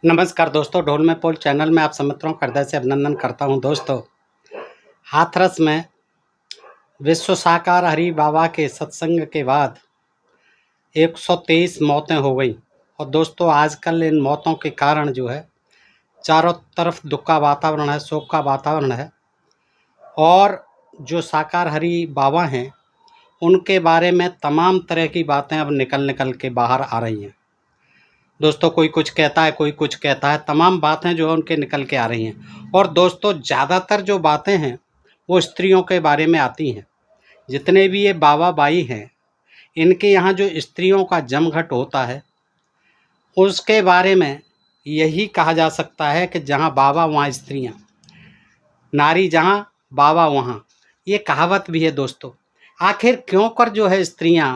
नमस्कार दोस्तों, ढोल में पोल चैनल में आप सभी मित्रों का हृदय से अभिनंदन करता हूं। दोस्तों, हाथरस में विश्व साकार हरि बाबा के सत्संग के बाद 123 मौतें हो गई। और दोस्तों, आजकल इन मौतों के कारण जो है चारों तरफ दुख का वातावरण है, शोक का वातावरण है। और जो साकार हरि बाबा हैं उनके बारे में तमाम तरह की बातें अब निकल निकल के बाहर आ रही हैं। दोस्तों, कोई कुछ कहता है, कोई कुछ कहता है, तमाम बातें जो है उनके निकल के आ रही हैं। और दोस्तों, ज़्यादातर जो बातें हैं वो स्त्रियों के बारे में आती हैं। जितने भी ये बाबा बाई हैं, इनके यहाँ जो स्त्रियों का जमघट होता है उसके बारे में यही कहा जा सकता है कि जहाँ बाबा वहाँ स्त्रियाँ, नारी जहाँ बाबा वहाँ। ये कहावत भी है दोस्तों। आखिर क्यों कर जो है स्त्रियाँ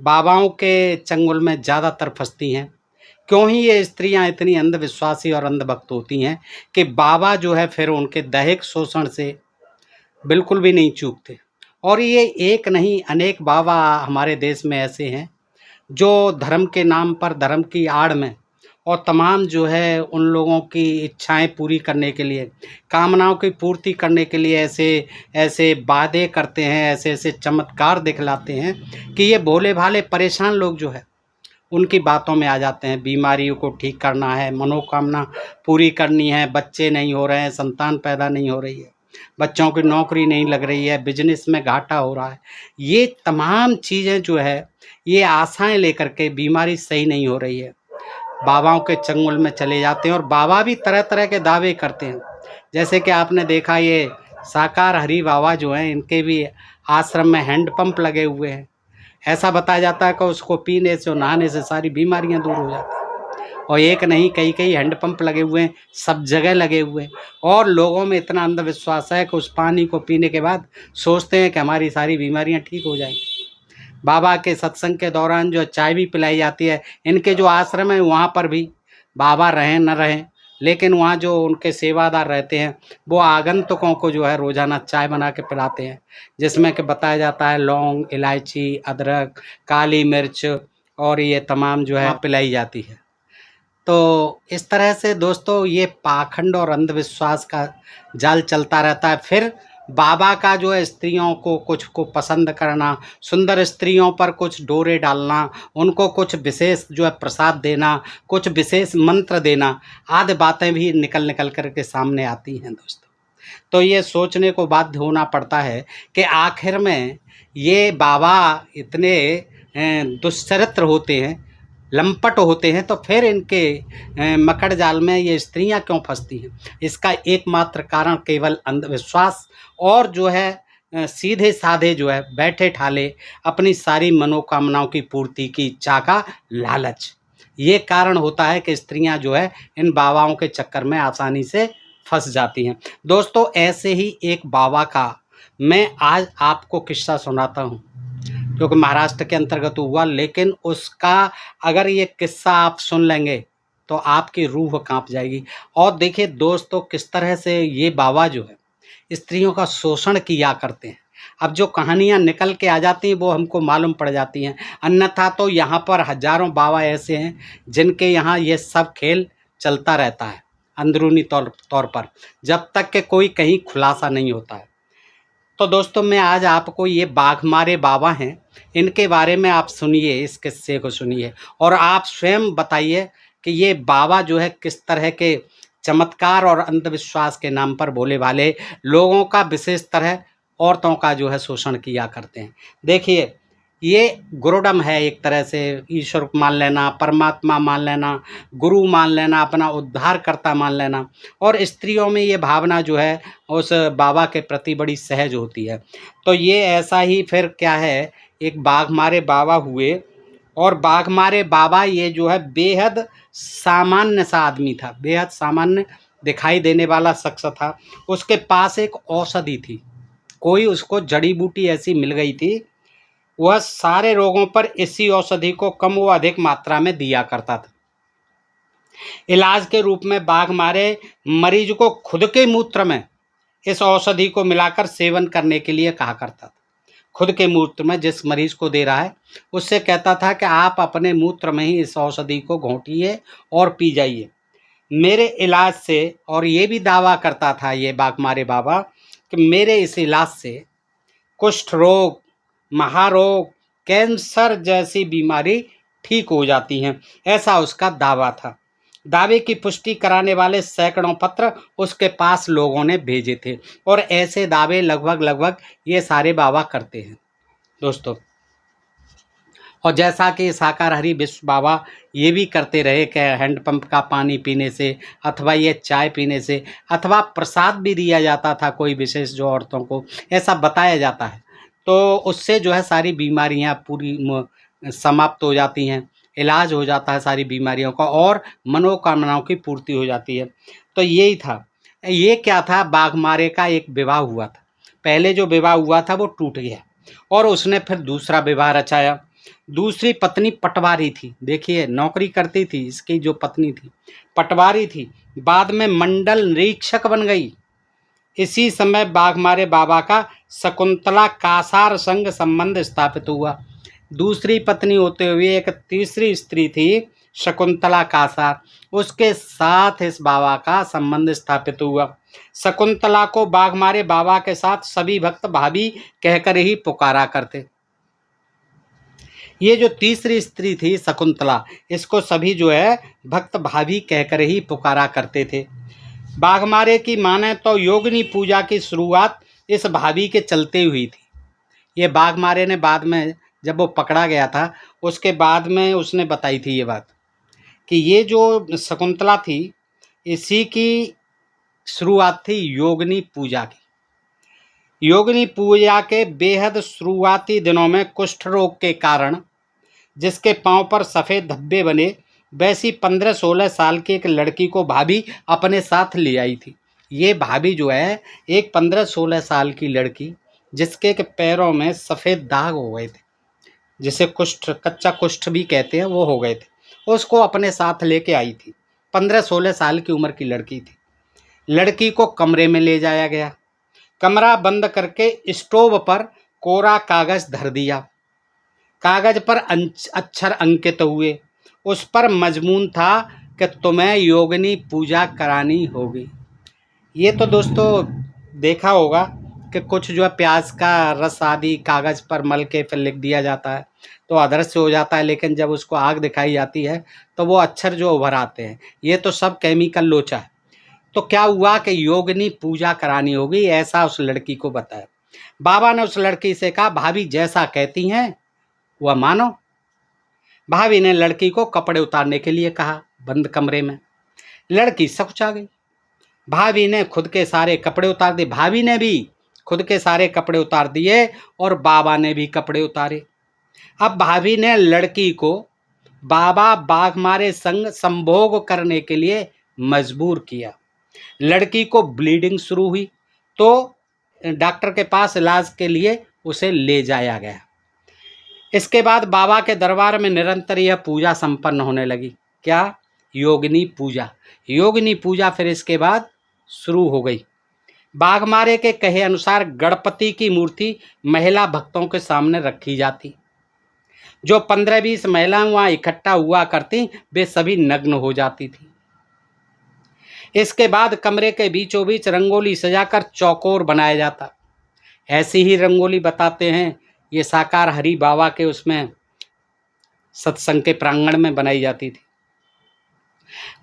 बाबाओं के चंगुल में ज़्यादातर फंसती हैं? क्यों ही ये स्त्रियां इतनी अंधविश्वासी और अंधभक्त होती हैं कि बाबा जो है फिर उनके दैहिक शोषण से बिल्कुल भी नहीं चूकते? और ये एक नहीं, अनेक बाबा हमारे देश में ऐसे हैं जो धर्म के नाम पर, धर्म की आड़ में और तमाम जो है उन लोगों की इच्छाएं पूरी करने के लिए, कामनाओं की पूर्ति करने के लिए ऐसे ऐसे वादे करते हैं, ऐसे ऐसे चमत्कार दिखलाते हैं कि ये भोले भाले परेशान लोग जो है उनकी बातों में आ जाते हैं। बीमारियों को ठीक करना है, मनोकामना पूरी करनी है, बच्चे नहीं हो रहे हैं, संतान पैदा नहीं हो रही है, बच्चों की नौकरी नहीं लग रही है, बिजनेस में घाटा हो रहा है। ये तमाम चीज़ें जो है, ये आशाएं लेकर के बीमारी सही नहीं हो रही है, बाबाओं के चंगुल में चले जाते हैं। और बाबा भी तरह तरह के दावे करते हैं। जैसे कि आपने देखा, ये साकार हरि बाबा जो हैं, इनके भी आश्रम में हैंडपंप लगे हुए हैं। ऐसा बताया जाता है कि उसको पीने से और नहाने से सारी बीमारियां दूर हो जाती हैं। और एक नहीं, कई कई हैंडपंप लगे हुए हैं, सब जगह लगे हुए हैं। और लोगों में इतना अंधविश्वास है कि उस पानी को पीने के बाद सोचते हैं कि हमारी सारी बीमारियां ठीक हो जाएंगी। बाबा के सत्संग के दौरान जो चाय भी पिलाई जाती है, इनके जो आश्रम है वहाँ पर भी बाबा रहें न रहें, लेकिन वहाँ जो उनके सेवादार रहते हैं वो आगंतुकों को जो है रोज़ाना चाय बना के पिलाते हैं, जिसमें कि बताया जाता है लौंग, इलायची, अदरक, काली मिर्च और ये तमाम जो है पिलाई जाती है। तो इस तरह से दोस्तों ये पाखंड और अंधविश्वास का जाल चलता रहता है। फिर बाबा का जो है स्त्रियों को कुछ को पसंद करना, सुंदर स्त्रियों पर कुछ डोरे डालना, उनको कुछ विशेष जो है प्रसाद देना, कुछ विशेष मंत्र देना, आदि बातें भी निकल निकल कर के सामने आती हैं दोस्तों। तो ये सोचने को बाध्य होना पड़ता है कि आखिर में ये बाबा इतने दुष्चरित्र होते हैं, लंपट होते हैं, तो फिर इनके मकड़ जाल में ये स्त्रियां क्यों फंसती हैं? इसका एकमात्र कारण केवल अंधविश्वास और जो है सीधे साधे जो है बैठे ठाले अपनी सारी मनोकामनाओं की पूर्ति की इच्छा का लालच, ये कारण होता है कि स्त्रियां जो है इन बाबाओं के चक्कर में आसानी से फंस जाती हैं। दोस्तों, ऐसे ही एक बाबा का मैं आज आपको किस्सा सुनाता हूँ जो कि महाराष्ट्र के अंतर्गत हुआ। लेकिन उसका अगर ये किस्सा आप सुन लेंगे तो आपकी रूह कांप जाएगी। और देखिए दोस्तों, किस तरह से ये बाबा जो है स्त्रियों का शोषण किया करते हैं। अब जो कहानियाँ निकल के आ जाती हैं वो हमको मालूम पड़ जाती हैं, अन्यथा तो यहाँ पर हजारों बाबा ऐसे हैं जिनके यहाँ ये सब खेल चलता रहता है अंदरूनी तौर पर, जब तक कि कोई कहीं खुलासा नहीं होता है। तो दोस्तों, मैं आज आपको ये बाघमारे बाबा हैं, इनके बारे में आप सुनिए, इस किस्से को सुनिए और आप स्वयं बताइए कि ये बाबा जो है किस तरह के चमत्कार और अंधविश्वास के नाम पर भोले भाले लोगों का, विशेष तरह औरतों का जो है शोषण किया करते हैं। देखिए, ये गुरुडम है, एक तरह से ईश्वर को मान लेना, परमात्मा मान लेना, गुरु मान लेना, अपना उद्धारकर्ता मान लेना। और स्त्रियों में ये भावना जो है उस बाबा के प्रति बड़ी सहज होती है। तो ये ऐसा ही फिर क्या है, एक बाघमारे बाबा हुए। और बाघमारे बाबा ये जो है बेहद सामान्य सा आदमी था, बेहद सामान्य दिखाई देने वाला शख्स था। उसके पास एक औषधि थी, कोई उसको जड़ी बूटी ऐसी मिल गई थी, वह सारे रोगों पर इसी औषधि को कम व अधिक मात्रा में दिया करता था। इलाज के रूप में बाघमारे मरीज को खुद के मूत्र में इस औषधि को मिलाकर सेवन करने के लिए कहा करता था। खुद के मूत्र में, जिस मरीज को दे रहा है उससे कहता था कि आप अपने मूत्र में ही इस औषधि को घोंटिए और पी जाइए। मेरे इलाज से, और ये भी दावा करता था ये बाघमारे बाबा कि मेरे इस इलाज से कुष्ठ रोग, महारोग, कैंसर जैसी बीमारी ठीक हो जाती हैं, ऐसा उसका दावा था। दावे की पुष्टि कराने वाले सैकड़ों पत्र उसके पास लोगों ने भेजे थे, और ऐसे दावे लगभग लगभग ये सारे बाबा करते हैं दोस्तों। और जैसा कि शाकाहारी विश्व बाबा ये भी करते रहे कि हैंडपंप का पानी पीने से, अथवा ये चाय पीने से, अथवा प्रसाद भी दिया जाता था कोई विशेष जो औरतों को, ऐसा बताया जाता है, तो उससे जो है सारी बीमारियां पूरी समाप्त हो जाती हैं, इलाज हो जाता है सारी बीमारियों का, और मनोकामनाओं की पूर्ति हो जाती है। तो यही था। ये क्या था, बाघमारे का एक विवाह हुआ था। पहले जो विवाह हुआ था वो टूट गया, और उसने फिर दूसरा विवाह रचाया। दूसरी पत्नी पटवारी थी, देखिए नौकरी करती थी, इसकी जो पत्नी थी पटवारी थी, बाद में मंडल निरीक्षक बन गई। इसी समय बाघमारे बाबा का शकुंतला कासार संग संबंध स्थापित हुआ। दूसरी पत्नी होते हुए एक तीसरी स्त्री थी शकुंतला कासार, उसके साथ इस बाबा का संबंध स्थापित हुआ। शकुंतला को बाघमारे बाबा के साथ सभी भक्त भाभी कहकर ही पुकारा करते। ये जो तीसरी स्त्री थी शकुंतला, इसको सभी जो है भक्त भाभी कहकर ही पुकारा करते थे। बाघमारे की माने तो योगिनी पूजा की शुरुआत इस भाभी के चलते हुई थी। ये बाघमारे ने बाद में, जब वो पकड़ा गया था उसके बाद में उसने बताई थी ये बात कि ये जो शकुंतला थी इसी की शुरुआत थी योगिनी पूजा की। योगिनी पूजा के बेहद शुरुआती दिनों में कुष्ठ रोग के कारण जिसके पांव पर सफ़ेद धब्बे बने, वैसी 15-16 साल की एक लड़की को भाभी अपने साथ ले आई थी। ये भाभी जो है एक 15-16 साल की लड़की जिसके के पैरों में सफ़ेद दाग हो गए थे, जिसे कुष्ठ, कच्चा कुष्ठ भी कहते हैं, वो हो गए थे, उसको अपने साथ लेके आई थी। 15-16 साल की उम्र की लड़की थी। लड़की को कमरे में ले जाया गया, कमरा बंद करके स्टोव पर कोरा कागज धर दिया। कागज पर अक्षर अंकित हुए, उस पर मजमून था कि तुम्हें योगिनी पूजा करानी होगी। ये तो दोस्तों देखा होगा कि कुछ जो है प्याज का रस आदि कागज पर मल के फिर लिख दिया जाता है तो अदृश्य हो जाता है, लेकिन जब उसको आग दिखाई जाती है तो वो अक्षर जो उभर आते हैं। ये तो सब केमिकल लोचा है। तो क्या हुआ कि योगिनी पूजा करानी होगी, ऐसा उस लड़की को बताया। बाबा ने उस लड़की से कहा, भाभी जैसा कहती हैं वह मानो। भाभी ने लड़की को कपड़े उतारने के लिए कहा बंद कमरे में। लड़की सकुचा गई। भाभी ने खुद के सारे कपड़े उतार दिए। भाभी ने भी खुद के सारे कपड़े उतार दिए और बाबा ने भी कपड़े उतारे। अब भाभी ने लड़की को बाबा बाघमारे संग संभोग करने के लिए मजबूर किया। लड़की को ब्लीडिंग शुरू हुई तो डॉक्टर के पास इलाज के लिए उसे ले जाया गया। इसके बाद बाबा के दरबार में निरंतर यह पूजा संपन्न होने लगी। क्या? योगिनी पूजा। योगिनी पूजा फिर इसके बाद शुरू हो गई। बाघमारे के कहे अनुसार गणपति की मूर्ति महिला भक्तों के सामने रखी जाती। जो 15-20 महिलाएं वहां इकट्ठा हुआ करती वे सभी नग्न हो जाती थी। इसके बाद कमरे के बीचों बीच रंगोली सजाकर चौकोर बनाया जाता। ऐसी ही रंगोली बताते हैं ये साकार हरि बाबा के उसमें सत्संग के प्रांगण में बनाई जाती थी।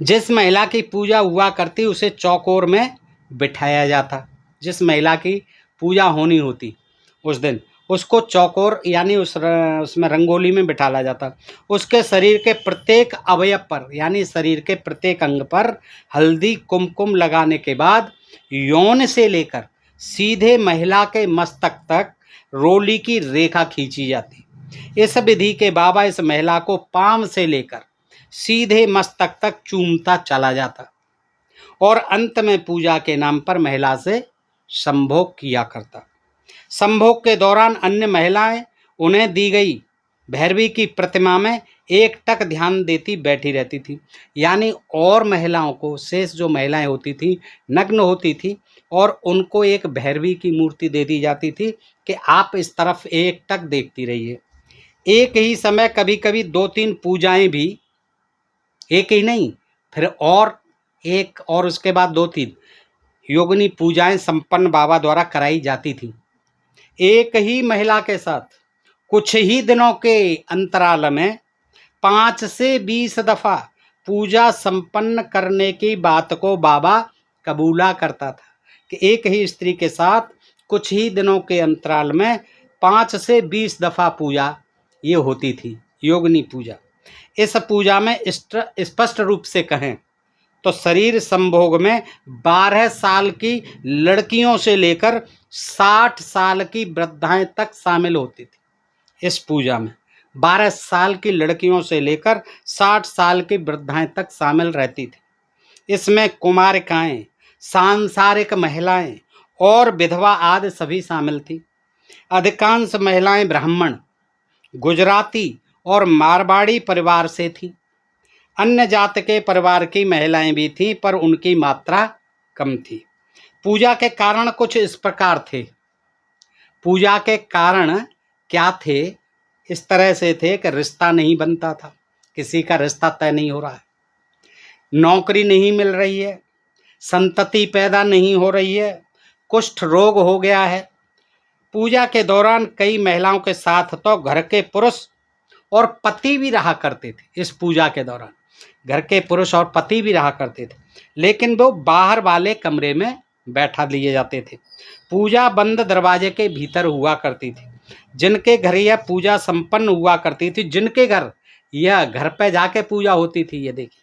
जिस महिला की पूजा हुआ करती उसे चौकोर में बिठाया जाता। जिस महिला की पूजा होनी होती उस दिन उसको चौकोर यानी उसमें रंगोली में बिठाया जाता। उसके शरीर के प्रत्येक अवयव पर यानी शरीर के प्रत्येक अंग पर हल्दी कुमकुम लगाने के बाद यौन से लेकर सीधे महिला के मस्तक तक रोली की रेखा खींची जाती। इस विधि के बाबा इस महिला को पांव से लेकर सीधे मस्तक तक चूमता चला जाता और अंत में पूजा के नाम पर महिला से संभोग किया करता। संभोग के दौरान अन्य महिलाएं उन्हें दी गई भैरवी की प्रतिमा में एकटक ध्यान देती बैठी रहती थी। यानी और महिलाओं को, शेष जो महिलाएं होती थी नग्न होती थी और उनको एक भैरवी की मूर्ति दे दी जाती थी कि आप इस तरफ एकटक देखती रहिए। एक ही समय कभी कभी 2-3 पूजाएं भी, एक ही नहीं फिर और एक और उसके बाद 2-3 योगिनी पूजाएं संपन्न बाबा द्वारा कराई जाती थी। एक ही महिला के साथ कुछ ही दिनों के अंतराल में 5 से 20 दफा पूजा संपन्न करने की बात को बाबा कबूला करता था कि एक ही स्त्री के साथ कुछ ही दिनों के अंतराल में 5 से 20 दफा पूजा ये होती थी, योगिनी पूजा। इस पूजा में स्पष्ट रूप से कहें तो शरीर संभोग में 12 साल की लड़कियों से लेकर 60 साल की वृद्धाएं तक शामिल होती थी। इस पूजा में 12 साल की लड़कियों से लेकर 60 साल की वृद्धाएं तक शामिल रहती थी। इसमें कुमारिकाएं, सांसारिक महिलाएं और विधवा आदि सभी शामिल थी। अधिकांश महिलाएं ब्राह्मण, गुजराती और मारवाड़ी परिवार से थीं। अन्य जाति के परिवार की महिलाएं भी थीं, पर उनकी मात्रा कम थी। पूजा के कारण कुछ इस प्रकार थे। पूजा के कारण क्या थे? इस तरह से थे कि रिश्ता नहीं बनता था, किसी का रिश्ता तय नहीं हो रहा है, नौकरी नहीं मिल रही है, संतति पैदा नहीं हो रही है, कुष्ठ रोग हो गया है। पूजा के दौरान कई महिलाओं के साथ तो घर के पुरुष और पति भी रहा करते थे। इस पूजा के दौरान घर के पुरुष और पति भी रहा करते थे, लेकिन वो बाहर वाले कमरे में बैठा लिए जाते थे। पूजा बंद दरवाजे के भीतर हुआ करती थी। जिनके घर यह पूजा संपन्न हुआ करती थी, जिनके घर यह घर पे जाके पूजा होती थी, ये देखिए,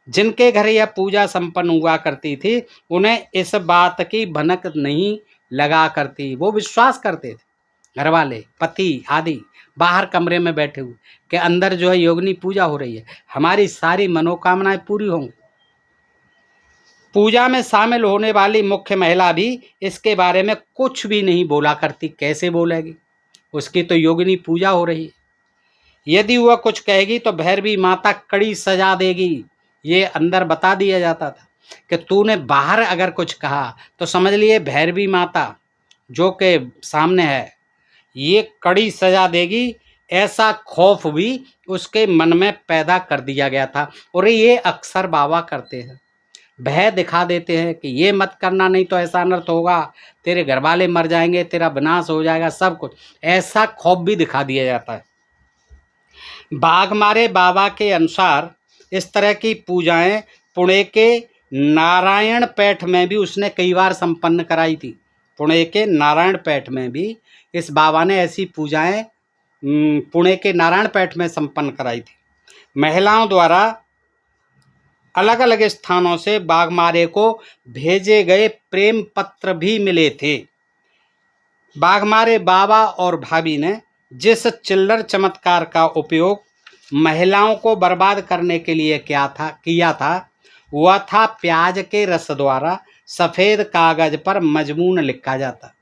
जिनके घर यह पूजा संपन्न हुआ करती थी, उन्हें इस बात की भनक नहीं लगा करती। वो विश्वास करते थे, घर वाले, पति आदि बाहर कमरे में बैठे हुए, कि अंदर जो है योगिनी पूजा हो रही है, हमारी सारी मनोकामनाएं पूरी होंगी। पूजा में शामिल होने वाली मुख्य महिला भी इसके बारे में कुछ भी नहीं बोला करती। कैसे बोलेगी? उसकी तो योगिनी पूजा हो रही है। यदि वह कुछ कहेगी तो भैरवी माता कड़ी सजा देगी। ये अंदर बता दिया जाता था कि तूने बाहर अगर कुछ कहा तो समझ लिए भैरवी माता जो के सामने है, ये कड़ी सजा देगी। ऐसा खौफ भी उसके मन में पैदा कर दिया गया था। और ये अक्सर बाबा करते हैं, भय दिखा देते हैं कि ये मत करना, नहीं तो ऐसा अनर्थ होगा, तेरे घर वाले मर जाएंगे, तेरा विनाश हो जाएगा, सब कुछ ऐसा खौफ भी दिखा दिया जाता है। बाघमारे बाबा के अनुसार इस तरह की पूजाएं पुणे के नारायणपेट में भी उसने कई बार संपन्न कराई थी। पुणे के नारायणपेट में भी इस बाबा ने ऐसी पूजाएं पुणे के नारायणपेट में संपन्न कराई थी। महिलाओं द्वारा अलग अलग स्थानों से बाघमारे को भेजे गए प्रेम पत्र भी मिले थे। बाघमारे बाबा और भाभी ने जिस चिल्लर चमत्कार का उपयोग महिलाओं को बर्बाद करने के लिए किया था वह था प्याज के रस द्वारा सफ़ेद कागज पर मजमून लिखा जाता।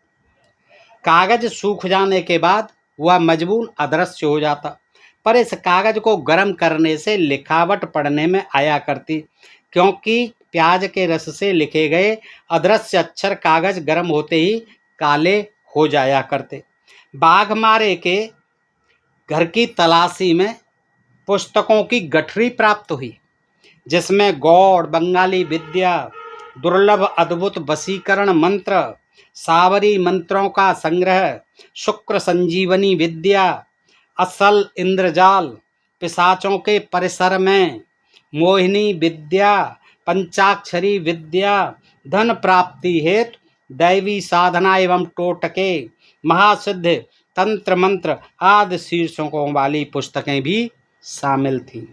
कागज सूख जाने के बाद वह मजमून अदृश्य हो जाता, पर इस कागज को गर्म करने से लिखावट पढ़ने में आया करती, क्योंकि प्याज के रस से लिखे गए अदृश्य अक्षर कागज गर्म होते ही काले हो जाया करते। बाघमारे के घर की तलाशी में पुस्तकों की गठरी प्राप्त हुई, जिसमें गौड़ बंगाली विद्या, दुर्लभ अद्भुत वशीकरण मंत्र, सावरी मंत्रों का संग्रह, शुक्र संजीवनी विद्या, असल इंद्रजाल, पिशाचों के परिसर में, मोहिनी विद्या, पंचाक्षरी विद्या, धन प्राप्ति हेतु दैवी साधना एवं टोटके, महासिद्ध, तंत्र मंत्र आदि शीर्षकों वाली पुस्तकें भी शामिल थीं।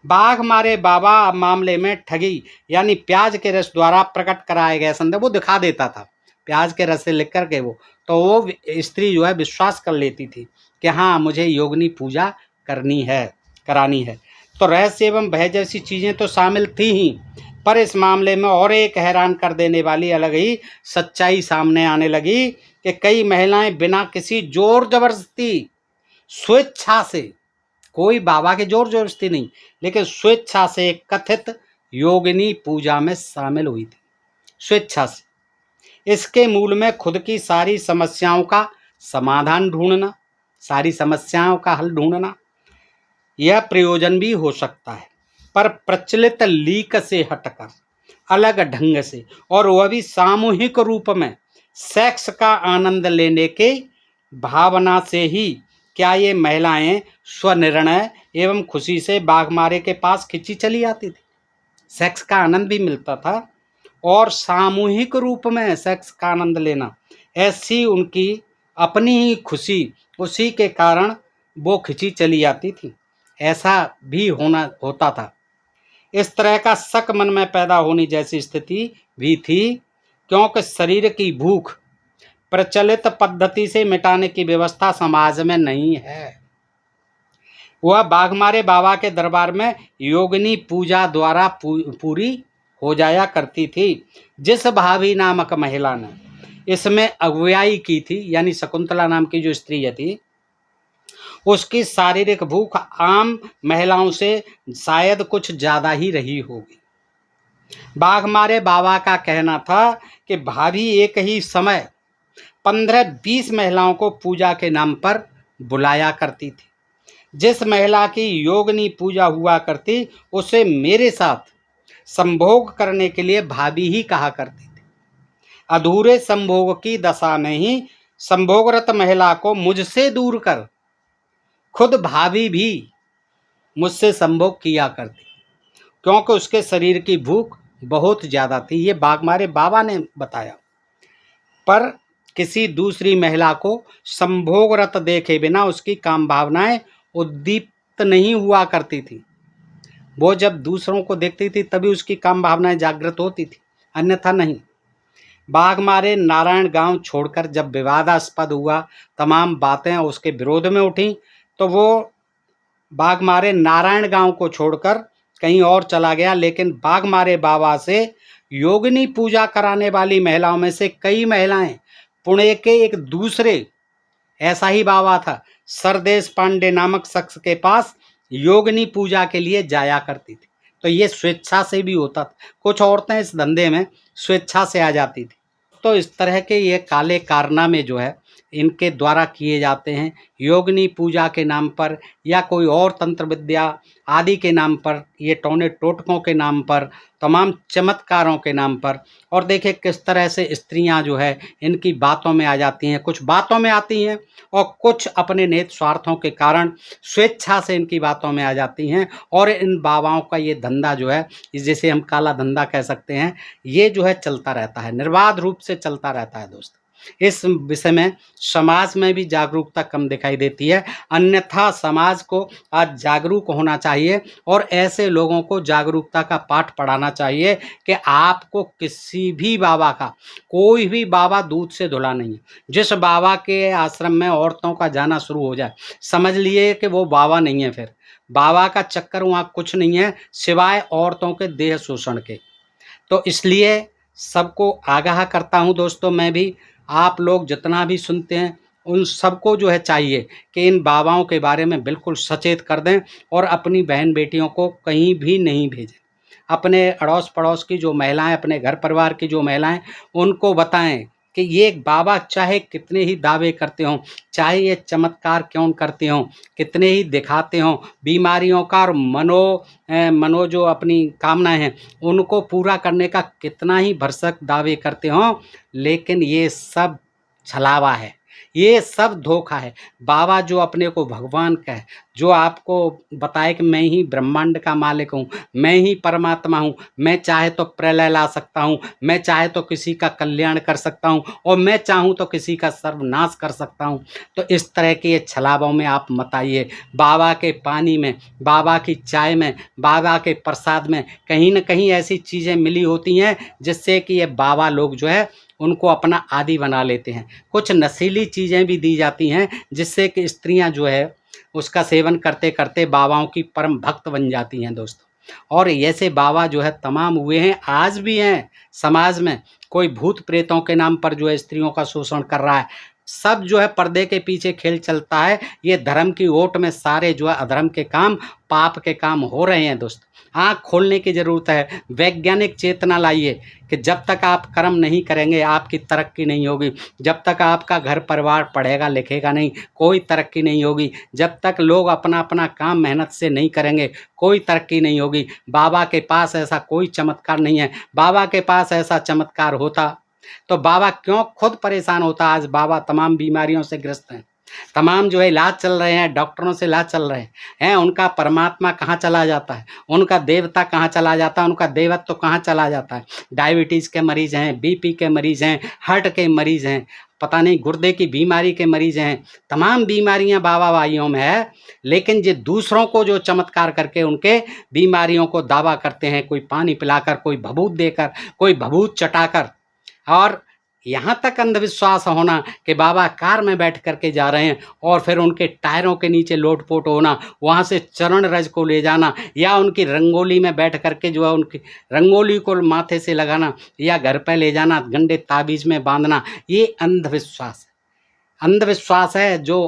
बाघमारे बाबा मामले में ठगी यानी प्याज के रस द्वारा प्रकट कराए गए संदेह वो दिखा देता था। प्याज के रस से लिख करके वो स्त्री जो है विश्वास कर लेती थी कि हाँ मुझे योगिनी पूजा करानी है। तो रहस्य एवं भय जैसी चीज़ें तो शामिल थी ही, पर इस मामले में और एक हैरान कर देने वाली अलग ही सच्चाई सामने आने लगी कि कई महिलाएं बिना किसी जोर जबरदस्ती स्वेच्छा से, कोई बाबा के जोर जबरदस्ती नहीं, लेकिन स्वेच्छा से एक कथित योगिनी पूजा में शामिल हुई थी, स्वेच्छा से। इसके मूल में खुद की सारी समस्याओं का समाधान ढूंढना, सारी समस्याओं का हल ढूंढना, यह प्रयोजन भी हो सकता है, पर प्रचलित लीक से हटकर अलग ढंग से, और वह भी सामूहिक रूप में सेक्स का आनंद लेने के भावना से ही। क्या ये महिलाएं स्वनिर्णय एवं खुशी से बाघमारे के पास खिंची चली आती थी? सेक्स का आनंद भी मिलता था और सामूहिक रूप में सेक्स का आनंद लेना, ऐसी उनकी अपनी ही खुशी, उसी के कारण वो खिंची चली आती थी। ऐसा भी होता था। इस तरह का शक मन में पैदा होने जैसी स्थिति भी थी, क्योंकि शरीर की भूख प्रचलित पद्धति से मिटाने की व्यवस्था समाज में नहीं है। वह बाघमारे बाबा के दरबार में योगिनी पूजा द्वारा पूरी हो जाया करती थी। जिस भाभी नामक महिला ने इसमें अगुवाई की थी, यानी शकुंतला नाम की जो स्त्री थी, उसकी शारीरिक भूख आम महिलाओं से शायद कुछ ज़्यादा ही रही होगी। बाघमारे बाबा का कहना था कि भाभी एक ही समय 15-20 महिलाओं को पूजा के नाम पर बुलाया करती थी। जिस महिला की योगिनी पूजा हुआ करती, उसे मेरे साथ संभोग करने के लिए भाभी ही कहा करती थी। अधूरे संभोग की दशा में ही संभोगरत महिला को मुझसे दूर कर खुद भाभी भी मुझसे संभोग किया करती, क्योंकि उसके शरीर की भूख बहुत ज़्यादा थी। ये बाघमारे बाबा ने बताया। पर किसी दूसरी महिला को संभोगरत देखे बिना उसकी काम भावनाएं उद्दीप्त नहीं हुआ करती थी। वो जब दूसरों को देखती थी तभी उसकी काम भावनाएं जागृत होती थी, अन्यथा नहीं। बाघमारे नारायण गांव छोड़कर जब विवादास्पद हुआ, तमाम बातें उसके विरोध में उठी, तो वो बाघमारे नारायण गांव को छोड़कर कहीं और चला गया। लेकिन बाघमारे बाबा से योगिनी पूजा कराने वाली महिलाओं में से कई महिलाएं पुणे के एक दूसरे ऐसा ही बाबा था, सरदेश पांडे नामक शख्स के पास योगिनी पूजा के लिए जाया करती थी। तो ये स्वेच्छा से भी होता था। कुछ औरतें इस धंधे में स्वेच्छा से आ जाती थी। तो इस तरह के ये काले कारनामे जो है इनके द्वारा किए जाते हैं, योगिनी पूजा के नाम पर या कोई और तंत्र विद्या आदि के नाम पर, ये टोने टोटकों के नाम पर, तमाम चमत्कारों के नाम पर। और देखिए किस तरह से स्त्रियां जो है इनकी बातों में आ जाती हैं। कुछ बातों में आती हैं और कुछ अपने निहित स्वार्थों के कारण स्वेच्छा से इनकी बातों में आ जाती हैं। और इन बाबाओं का ये धंधा जो है, जिसे हम काला धंधा कह सकते हैं, ये जो है चलता रहता है, निर्बाध रूप से चलता रहता है दोस्त। इस विषय में समाज में भी जागरूकता कम दिखाई देती है, अन्यथा समाज को आज जागरूक होना चाहिए और ऐसे लोगों को जागरूकता का पाठ पढ़ाना चाहिए कि आपको किसी भी बाबा का, कोई भी बाबा दूध से धुला नहीं है। जिस बाबा के आश्रम में औरतों का जाना शुरू हो जाए, समझ लिए कि वो बाबा नहीं है। फिर बाबा का चक्कर वहाँ कुछ नहीं है सिवाय औरतों के देह शोषण के। तो इसलिए सबको आगाह करता हूँ दोस्तों, मैं भी, आप लोग जितना भी सुनते हैं उन सबको जो है चाहिए कि इन बाबाओं के बारे में बिल्कुल सचेत कर दें और अपनी बहन बेटियों को कहीं भी नहीं भेजें। अपने अड़ोस पड़ोस की जो महिलाएं, अपने घर परिवार की जो महिलाएं, उनको बताएं कि ये बाबा चाहे कितने ही दावे करते हों, चाहे ये चमत्कार क्यों करते हों, कितने ही दिखाते हों बीमारियों का, और मनो जो अपनी कामनाएं हैं उनको पूरा करने का कितना ही भरसक दावे करते हों, लेकिन ये सब छलावा है, ये सब धोखा है। बाबा जो अपने को भगवान कहे, जो आपको बताए कि मैं ही ब्रह्मांड का मालिक हूँ, मैं ही परमात्मा हूँ, मैं चाहे तो प्रलय ला सकता हूँ, मैं चाहे तो किसी का कल्याण कर सकता हूँ और मैं चाहूँ तो किसी का सर्वनाश कर सकता हूँ। तो इस तरह के ये छलावों में आप मत आइए। बाबा के पानी में, बाबा की चाय में, बाबा के प्रसाद में कहीं न कहीं ऐसी चीज़ें मिली होती हैं जिससे कि ये बाबा लोग जो है उनको अपना आदी बना लेते हैं। कुछ नशीली चीज़ें भी दी जाती हैं जिससे कि स्त्रियां जो है उसका सेवन करते करते बाबाओं की परम भक्त बन जाती हैं दोस्तों। और ऐसे बाबा जो है तमाम हुए हैं, आज भी हैं समाज में। कोई भूत प्रेतों के नाम पर जो है स्त्रियों का शोषण कर रहा है, सब जो है पर्दे के पीछे खेल चलता है। ये धर्म की ओट में सारे जो है अधर्म के काम, पाप के काम हो रहे हैं दोस्त। आँख खोलने की ज़रूरत है। वैज्ञानिक चेतना लाइए कि जब तक आप कर्म नहीं करेंगे आपकी तरक्की नहीं होगी। जब तक आपका घर परिवार पढ़ेगा लिखेगा नहीं, कोई तरक्की नहीं होगी। जब तक लोग अपना अपना काम मेहनत से नहीं करेंगे, कोई तरक्की नहीं होगी। बाबा के पास ऐसा कोई चमत्कार नहीं है। बाबा के पास ऐसा चमत्कार होता तो बाबा क्यों खुद परेशान होता। आज बाबा तमाम बीमारियों से ग्रस्त हैं, तमाम जो है इलाज चल रहे हैं, डॉक्टरों से इलाज चल रहे हैं। उनका परमात्मा कहाँ चला जाता है, उनका देवता कहाँ चला जाता है, उनका देवत्व तो कहाँ चला जाता है। डायबिटीज़ के मरीज़ हैं, बीपी के मरीज़ हैं, हार्ट के मरीज़ हैं, पता नहीं गुर्दे की बीमारी के मरीज़ हैं। तमाम बीमारियां बाबा भाइयों में है। लेकिन ये दूसरों को जो चमत्कार करके उनके बीमारियों को दावा करते हैं, कोई पानी पिलाकर, कोई भभूत देकर, कोई भभूत चटाकर, और यहाँ तक अंधविश्वास होना कि बाबा कार में बैठ करके जा रहे हैं और फिर उनके टायरों के नीचे लोटपोट होना, वहाँ से चरण रज को ले जाना, या उनकी रंगोली में बैठ करके जो है उनकी रंगोली को माथे से लगाना या घर पे ले जाना, गंदे ताबीज़ में बांधना, ये अंधविश्वास है। अंधविश्वास है। जो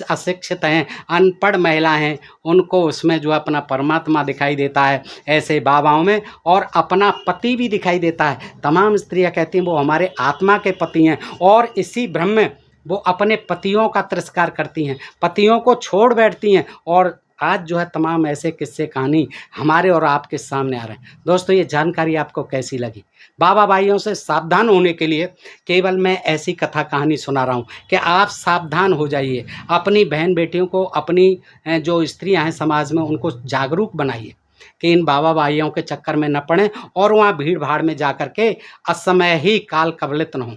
अशिक्षित हैं, अनपढ़ महिला हैं, उनको उसमें जो अपना परमात्मा दिखाई देता है ऐसे बाबाओं में, और अपना पति भी दिखाई देता है। तमाम स्त्रियां कहती हैं वो हमारे आत्मा के पति हैं, और इसी भ्रम में वो अपने पतियों का तिरस्कार करती हैं, पतियों को छोड़ बैठती हैं। और आज जो है तमाम ऐसे किस्से कहानी हमारे और आपके सामने आ रहे हैं। दोस्तों, ये जानकारी आपको कैसी लगी? बाबा भाइयों से सावधान होने के लिए केवल मैं ऐसी कथा कहानी सुना रहा हूँ कि आप सावधान हो जाइए। अपनी बहन बेटियों को, अपनी जो स्त्रियां हैं समाज में, उनको जागरूक बनाइए कि इन बाबा भाइयों के चक्कर में न पड़ें और वहाँ भीड़ भाड़ में जा कर के असमय ही काल कवलित न हों।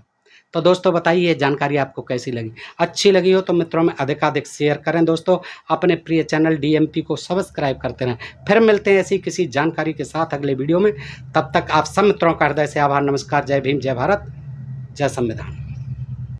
तो दोस्तों बताइए ये जानकारी आपको कैसी लगी? अच्छी लगी हो तो मित्रों में अधिकाधिक शेयर करें। दोस्तों, अपने प्रिय चैनल DMP को सब्सक्राइब करते रहें। फिर मिलते हैं ऐसी किसी जानकारी के साथ अगले वीडियो में। तब तक आप सब मित्रों का हृदय से आभार, नमस्कार, जय भीम, जय भारत, जय संविधान।